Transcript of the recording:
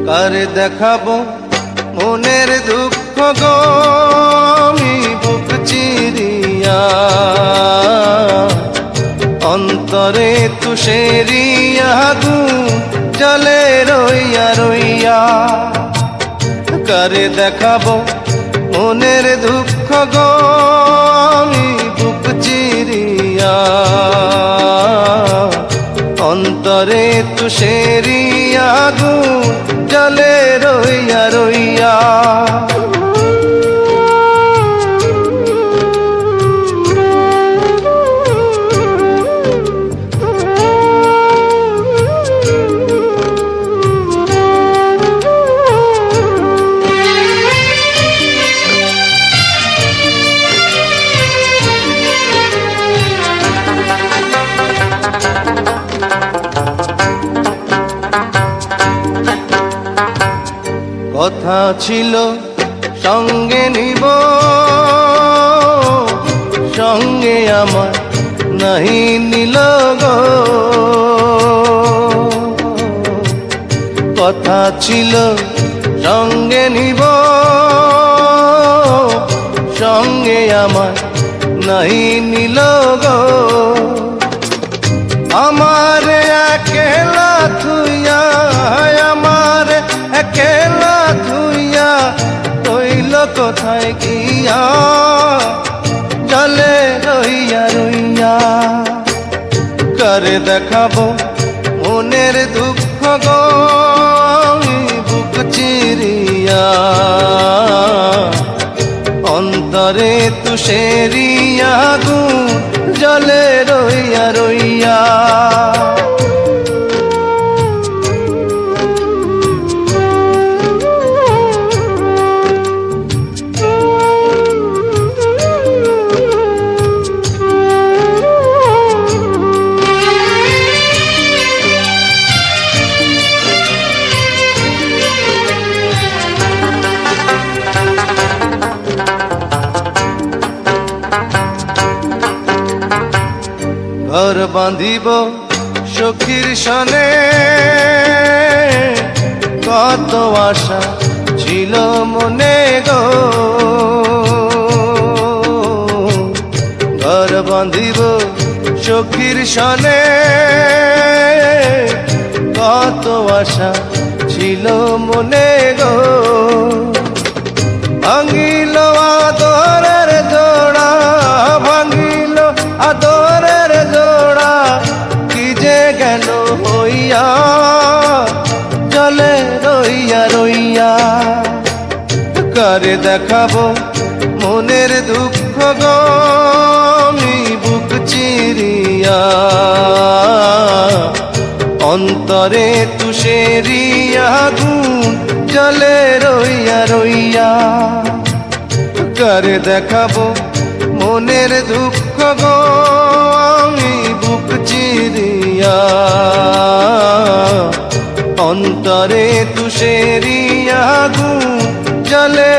কারে দেখাবো মনের দুঃখ গো আমি বুক চিরিয়া, অন্তরে তুষেরিয়া আগুন জ্বলে রইয়া রইয়া। কারে দেখাবো মনের দুঃখ গো আমি বুক চিরিয়া, অন্তরে তুষেরিয়া আগুন জ্বলে রইয়া রইয়া। কথা ছিল সঙ্গে নিব, সঙ্গে আমার নাহি নিল গো। কথা ছিল সঙ্গে নিব, সঙ্গে আমার নাহি নিল গো। আমার একেলা থুইয়া, আমার একেলা থুইয়া রইল কোথায় গিয়া, জলে রইয়া রইয়া। কারে দেখাবো মনের দুঃখ গো আমি বুক চিরিয়া, অন্তরে তুষেরিয়া আগুন জলে রইয়া রইয়া। ঘর বাঁধিব সখীর সনে, কত আশা ছিল মনে গো। ঘর বাঁধিব সখীর সনে, কত আশা ছিল মনে গো। ভাঙিল আদরের জোড়া, ভাঙিল আদরের জোড়া, কি যে গেল হইয়া, জলে রইয়া রইয়া। কারে দেখাবো মনের দুঃখ গো আমি বুক চিরিয়া, অন্তরে তুষেরিয়া আগুন জলে রইয়া রইয়া। কারে দেখাবো মনের দুঃখ গো আমি বুক চিরিয়া, অন্তরে তুষেরিয়া আগুন জলে